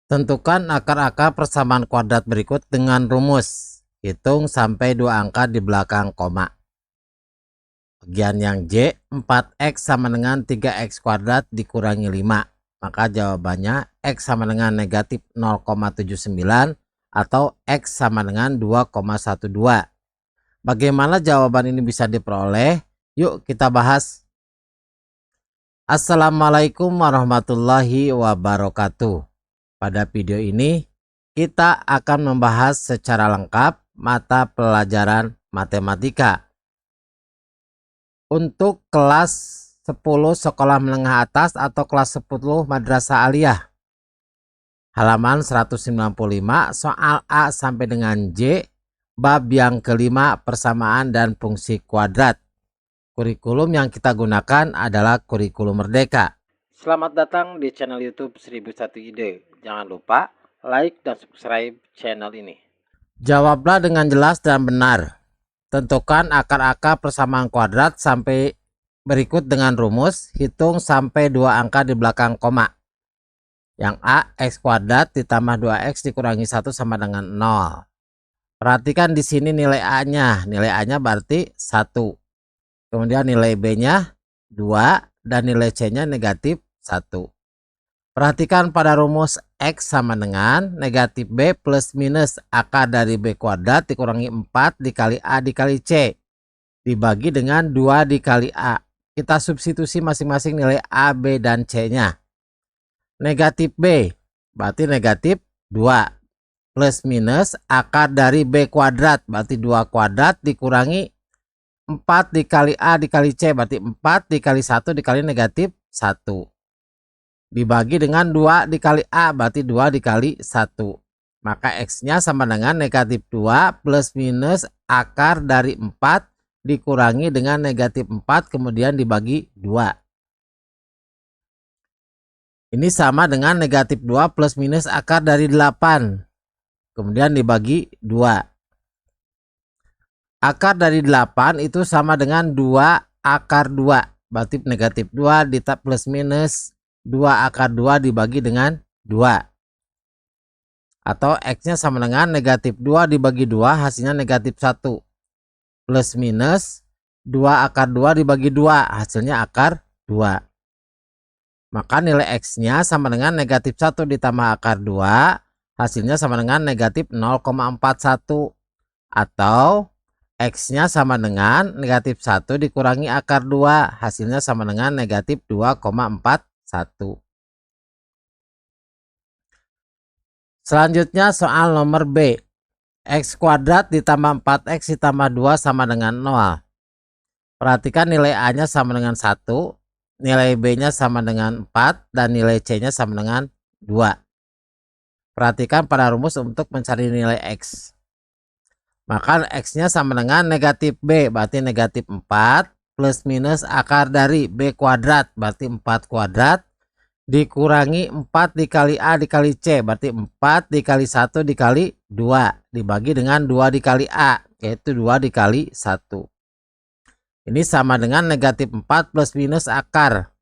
Tentukan akar-akar persamaan kuadrat berikut dengan rumus. Hitung sampai 2 angka di belakang koma. Bagian yang J, 4x sama dengan 3x kuadrat dikurangi 5. Maka jawabannya x sama dengan negatif 0,79 atau x sama dengan 2,12. Bagaimana jawaban ini bisa diperoleh? Yuk kita bahas. Assalamualaikum warahmatullahi wabarakatuh. Pada video ini kita akan membahas secara lengkap mata pelajaran matematika untuk kelas 10 sekolah menengah atas atau kelas 10 madrasah aliyah. Halaman 195 soal A sampai dengan J, bab yang kelima persamaan dan fungsi kuadrat. Kurikulum yang kita gunakan adalah kurikulum Merdeka. Selamat datang di channel YouTube 1001 Ide. Jangan lupa like dan subscribe channel ini. Jawablah dengan jelas dan benar. Tentukan akar-akar persamaan kuadrat sampai berikut dengan rumus. Hitung sampai 2 angka di belakang koma. Yang A, x kuadrat ditambah 2x dikurangi 1 sama dengan 0. Perhatikan di sini nilai A-nya. Nilai A-nya berarti 1. Kemudian nilai B-nya 2 dan nilai C-nya negatif 1. Perhatikan pada rumus X sama dengan negatif B plus minus akar dari B kuadrat dikurangi 4 dikali A dikali C. Dibagi dengan 2 dikali A. Kita substitusi masing-masing nilai A, B, dan C-nya. Negatif B berarti negatif 2. Plus minus akar dari B kuadrat berarti 2 kuadrat dikurangi 4 dikali A dikali C berarti 4 dikali 1 dikali negatif 1. Dibagi dengan 2 dikali A berarti 2 dikali 1. Maka X-nya sama dengan negatif 2 plus minus akar dari 4 dikurangi dengan negatif 4 kemudian dibagi 2. Ini sama dengan negatif 2 plus minus akar dari 8 kemudian dibagi 2. Akar dari 8 itu sama dengan 2 akar 2 berarti negatif 2 plus minus 2 akar 2 dibagi dengan 2. Atau X-nya sama dengan negatif 2 dibagi 2 hasilnya negatif 1. Plus minus 2 akar 2 dibagi 2 hasilnya akar 2. Maka nilai X-nya sama dengan negatif 1 ditambah akar 2 hasilnya sama dengan negatif 0,41. Atau X-nya sama dengan negatif 1 dikurangi akar 2 hasilnya sama dengan negatif 2,41. Selanjutnya soal nomor B. X kuadrat ditambah 4x ditambah 2 sama dengan 0. Perhatikan nilai A-nya sama dengan 1, nilai B-nya sama dengan 4, dan nilai C-nya sama dengan 2. Perhatikan pada rumus untuk mencari nilai X. Maka X-nya sama dengan negatif B berarti negatif 4 plus minus akar dari B kuadrat berarti 4 kuadrat dikurangi 4 dikali A dikali C berarti 4 dikali 1 dikali 2 dibagi dengan 2 dikali A yaitu 2 dikali 1. Ini sama dengan negatif 4 plus minus akar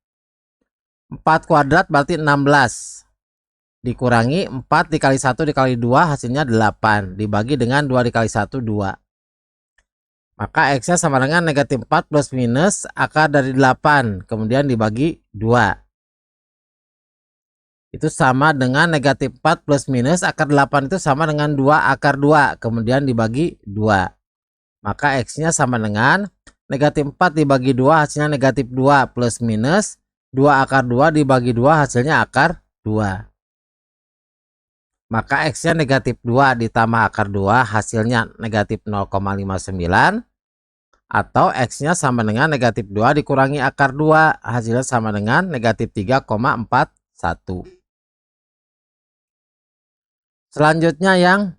4 kuadrat berarti 16 dikurangi 4 dikali 1 dikali 2 hasilnya 8 dibagi dengan 2 dikali 1 2. Maka X-nya sama dengan negatif 4 plus minus akar dari 8 kemudian dibagi 2. Itu sama dengan negatif 4 plus minus akar 8 itu sama dengan 2 akar 2 kemudian dibagi 2. Maka X-nya sama dengan negatif 4 dibagi 2 hasilnya negatif 2 plus minus 2 akar 2 dibagi 2 hasilnya akar 2. Maka X-nya negatif 2 ditambah akar 2 hasilnya negatif 0,59. Atau X-nya sama dengan negatif 2 dikurangi akar 2 hasilnya sama dengan negatif 3,41. Selanjutnya yang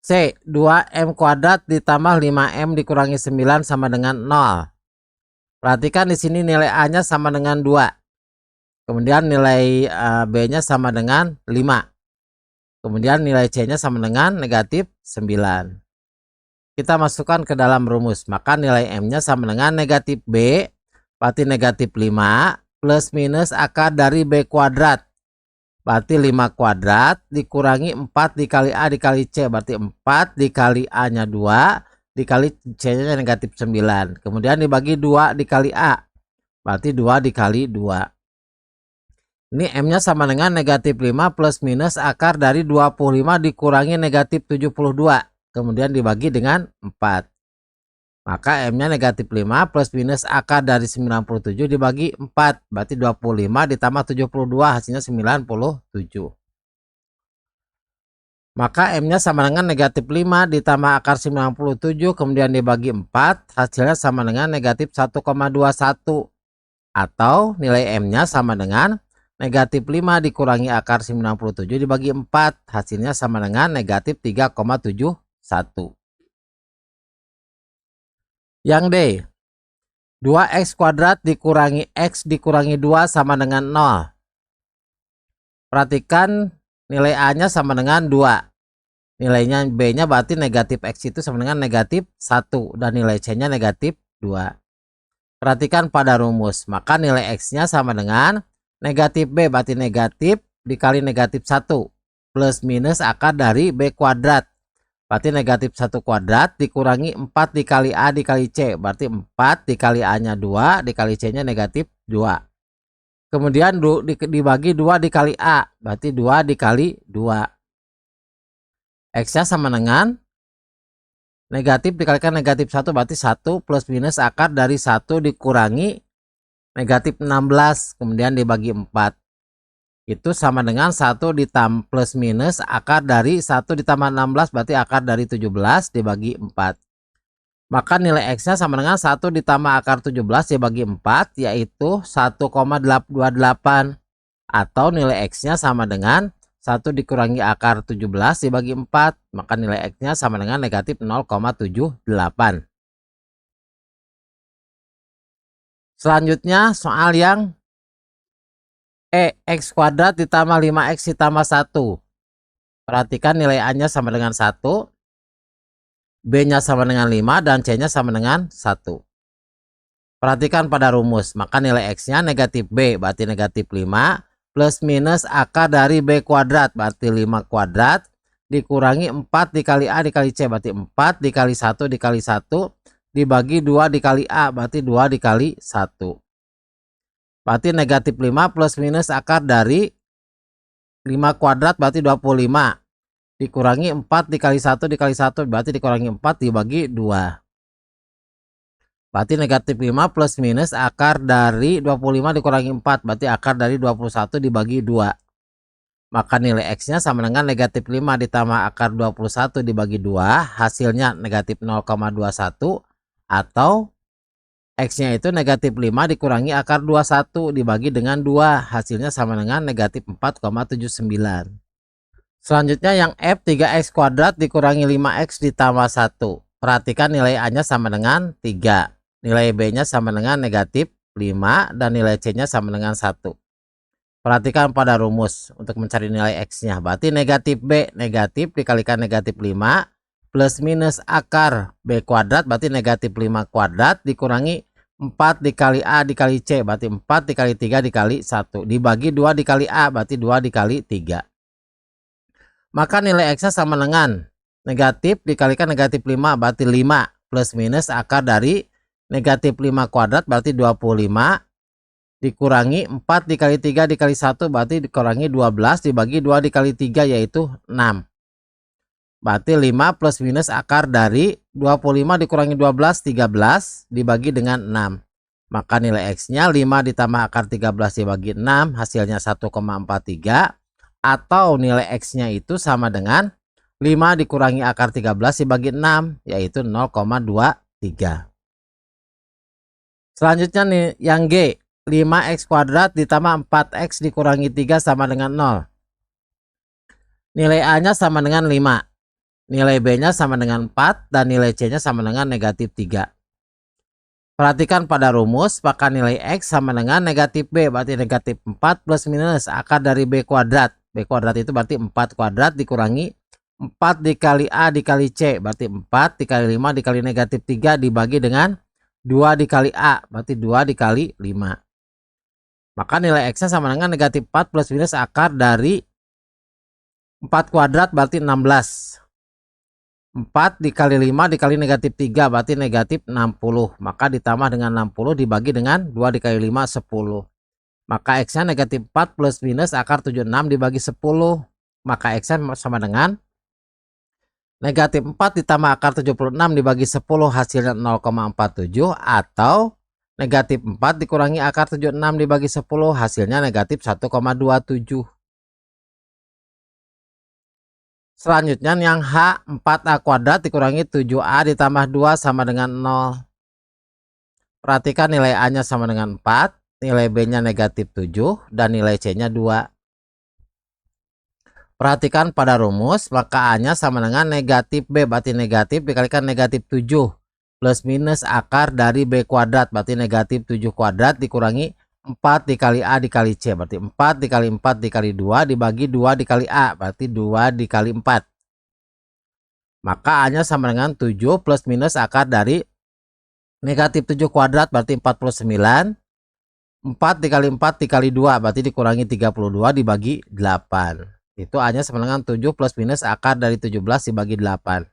C, 2M kuadrat ditambah 5M dikurangi 9 sama dengan 0. Perhatikan di sini nilai A-nya sama dengan 2. Kemudian nilai B-nya sama dengan 5. Kemudian nilai C-nya sama dengan negatif 9. Kita masukkan ke dalam rumus. Maka nilai M-nya sama dengan negatif B, berarti negatif 5, plus minus akar dari B kuadrat. berarti 5 kuadrat dikurangi 4 dikali A dikali C, berarti 4 dikali A nya 2 dikali C nya negatif 9, kemudian dibagi 2 dikali A, berarti 2 dikali 2. Ini M nya sama dengan negatif 5 plus minus akar dari 25 dikurangi negatif 72, kemudian dibagi dengan 4. Maka M nya negatif 5 plus minus akar dari 97 dibagi 4. Berarti 25 ditambah 72 hasilnya 97. Maka M nya sama dengan negatif 5 ditambah akar 97 kemudian dibagi 4. Hasilnya sama dengan negatif 1,21. Atau nilai M nya sama dengan negatif 5 dikurangi akar 97 dibagi 4. Hasilnya sama dengan negatif 3,71. Yang D, 2x kuadrat dikurangi x dikurangi 2 sama dengan 0. Perhatikan nilai A nya sama dengan 2. Nilainya B nya berarti negatif x itu sama dengan negatif 1. Dan nilai C nya negatif 2. Perhatikan pada rumus. Maka nilai x nya sama dengan negatif B berarti negatif dikali negatif 1. Plus minus akar dari B kuadrat. Berarti negatif 1 kuadrat dikurangi 4 dikali A dikali C. Berarti 4 dikali A nya 2 dikali C nya negatif 2. Kemudian dibagi 2 dikali A. Berarti 2 dikali 2. X nya sama dengan negatif dikalikan negatif 1. Berarti 1 plus minus akar dari 1 dikurangi negatif 16. Kemudian dibagi 4. Itu sama dengan 1 ditambah plus minus akar dari 1 ditambah 16 berarti akar dari 17 dibagi 4. Maka nilai X nya sama dengan 1 ditambah akar 17 dibagi 4 yaitu 1,28. Atau nilai X nya sama dengan 1 dikurangi akar 17 dibagi 4. Maka nilai X nya sama dengan negatif 0,78. Selanjutnya soal yang x kuadrat ditambah 5x ditambah 1. Perhatikan nilai A nya sama dengan 1. B nya sama dengan 5 dan C nya sama dengan 1. Perhatikan pada rumus. Maka nilai X nya negatif B berarti negatif 5. Plus minus akar dari B kuadrat berarti 5 kuadrat. Dikurangi 4 dikali A dikali C berarti 4 dikali 1 dikali 1. Dibagi 2 dikali A berarti 2 dikali 1. Berarti negatif 5 plus minus akar dari 5 kuadrat berarti 25. Dikurangi 4 dikali 1 dikali 1 berarti dikurangi 4 dibagi 2. Berarti negatif 5 plus minus akar dari 25 dikurangi 4 berarti akar dari 21 dibagi 2. Maka nilai X nya sama dengan negatif 5 ditambah akar 21 dibagi 2. Hasilnya negatif 0,21 atau X nya itu negatif 5 dikurangi akar 21 dibagi dengan 2. Hasilnya sama dengan negatif 4,79. Selanjutnya yang F 3x kuadrat dikurangi 5x ditambah 1. Perhatikan nilai A nya sama dengan 3. Nilai B nya sama dengan negatif 5 dan nilai C nya sama dengan 1. Perhatikan pada rumus untuk mencari nilai X nya. Berarti negatif B negatif dikalikan negatif 5 plus minus akar B kuadrat berarti negatif 5 kuadrat dikurangi 4 dikali A dikali C berarti 4 dikali 3 dikali 1 dibagi 2 dikali A berarti 2 dikali 3. Maka nilai X nya sama dengan negatif dikalikan negatif 5 berarti 5 plus minus akar dari negatif 5 kuadrat berarti 25 dikurangi 4 dikali 3 dikali 1 berarti dikurangi 12 dibagi 2 dikali 3 yaitu 6. Berarti 5 plus minus akar dari 25 dikurangi 12 13 dibagi dengan 6. Maka nilai X nya 5 ditambah akar 13 dibagi 6 hasilnya 1,43. Atau nilai X nya itu sama dengan 5 dikurangi akar 13 dibagi 6 yaitu 0,23. Selanjutnya nih yang G, 5x kuadrat ditambah 4x dikurangi 3 sama dengan 0. Nilai A nya sama dengan 5. Nilai B nya sama dengan 4 dan nilai C nya sama dengan negatif 3. Perhatikan pada rumus, maka nilai X sama dengan negatif B berarti negatif 4 plus minus akar dari B kuadrat. B kuadrat itu berarti 4 kuadrat dikurangi 4 dikali A dikali C berarti 4 dikali 5 dikali negatif 3 dibagi dengan 2 dikali A berarti 2 dikali 5. Maka nilai X-nya sama dengan negatif 4 plus minus akar dari 4 kuadrat berarti 16. 4 dikali 5 dikali negatif 3 berarti negatif 60. Maka ditambah dengan 60 dibagi dengan 2 dikali 5 10. Maka X-nya negatif 4 plus minus akar 76 dibagi 10. Maka X-nya sama dengan negatif 4 ditambah akar 76 dibagi 10 hasilnya 0,47 atau negatif 4 dikurangi akar 76 dibagi 10 hasilnya negatif 1,27. Selanjutnya yang H 4A kuadrat dikurangi 7A ditambah 2 sama dengan 0. Perhatikan nilai A nya sama dengan 4, nilai B nya negatif 7, dan nilai C nya 2. Perhatikan pada rumus, maka A nya sama dengan negatif B, berarti negatif dikalikan negatif 7. Plus minus akar dari B kuadrat, berarti negatif 7 kuadrat dikurangi 4 dikali A dikali C, berarti 4 dikali 4 dikali 2 dibagi 2 dikali A, berarti 2 dikali 4. Maka A nya sama dengan 7 plus minus akar dari negatif 7 kuadrat, berarti 49. 4 dikali 4 dikali 2, berarti dikurangi 32 dibagi 8. Itu A nya sama dengan 7 plus minus akar dari 17 dibagi 8.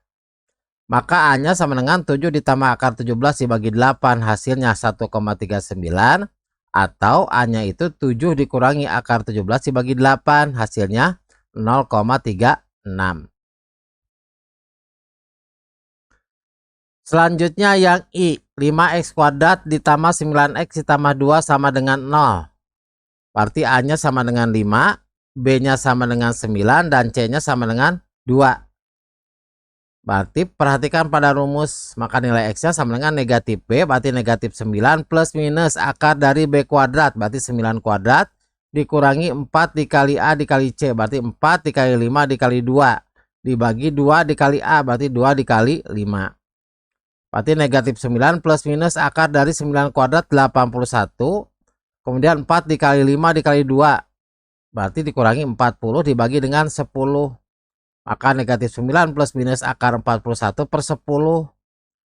Maka A nya sama dengan 7 ditambah akar 17 dibagi 8, hasilnya 1,39. Atau A nya itu 7 dikurangi akar 17 dibagi 8, hasilnya 0,36. Selanjutnya yang I, 5x kuadrat ditambah 9x ditambah 2 sama dengan 0. Berarti A nya sama dengan 5, B nya sama dengan 9, dan C nya sama dengan 2. Berarti perhatikan pada rumus, maka nilai X nya sama dengan negatif B, berarti negatif 9 plus minus akar dari B kuadrat, berarti 9 kuadrat, dikurangi 4 dikali A dikali C, berarti 4 dikali 5 dikali 2, dibagi 2 dikali A, berarti 2 dikali 5. Berarti negatif 9 plus minus akar dari 9 kuadrat 81, kemudian 4 dikali 5 dikali 2, berarti dikurangi 40 dibagi dengan 10. Maka negatif 9 plus minus akar 41 per 10.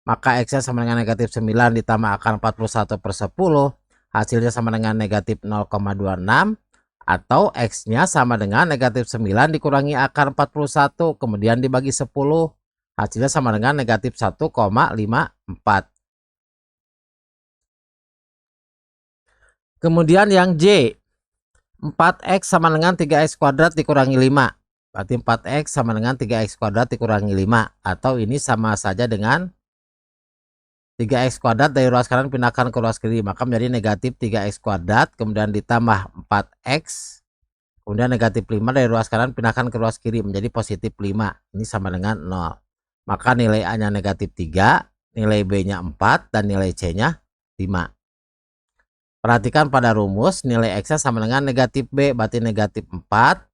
Maka X nya sama dengan negatif 9 ditambah akar 41 per 10. Hasilnya sama dengan negatif 0,26. Atau X nya sama dengan negatif 9 dikurangi akar 41. Kemudian dibagi 10. Hasilnya sama dengan negatif 1,54. Kemudian yang J, 4x sama dengan 3x kuadrat dikurangi 5. Berarti 4x sama dengan 3x kuadrat dikurangi 5. Atau ini sama saja dengan 3x kuadrat dari ruas kanan pindahkan ke ruas kiri. Maka menjadi negatif 3x kuadrat. Kemudian ditambah 4x. Kemudian negatif 5 dari ruas kanan pindahkan ke ruas kiri. Menjadi positif 5. Ini sama dengan 0. Maka nilai A nya negatif 3. Nilai B nya 4. Dan nilai C nya 5. Perhatikan pada rumus. Nilai X nya sama dengan negatif B. Berarti negatif 4.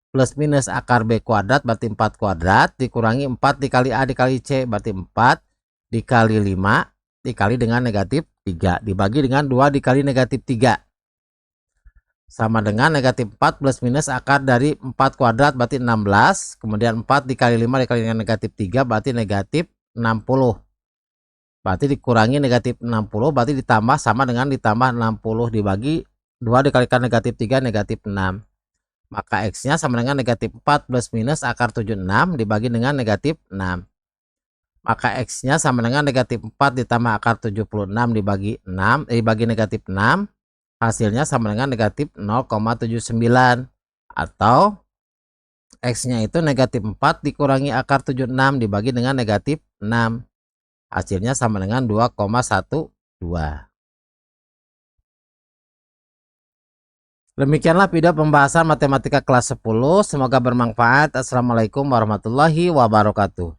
Plus minus akar B kuadrat berarti 4 kuadrat dikurangi 4 dikali A dikali C berarti 4 dikali 5 dikali dengan negatif 3 dibagi dengan 2 dikali negatif 3 sama dengan negatif 4 plus minus akar dari 4 kuadrat berarti 16, kemudian 4 dikali 5 dikali dengan negatif 3 berarti negatif 60. Berarti dikurangi negatif 60 berarti ditambah sama dengan ditambah 60 dibagi 2 dikalikan negatif 3 negatif 6. Maka X nya sama dengan negatif 4 plus minus akar 76 dibagi dengan negatif 6. Maka X nya sama dengan negatif 4 ditambah akar 76 dibagi 6 dibagi negatif 6. Hasilnya sama dengan negatif 0,79. Atau X nya itu negatif 4 dikurangi akar 76 dibagi dengan negatif 6. Hasilnya sama dengan 2,12. Demikianlah video pembahasan matematika kelas 10. Semoga bermanfaat. Assalamualaikum warahmatullahi wabarakatuh.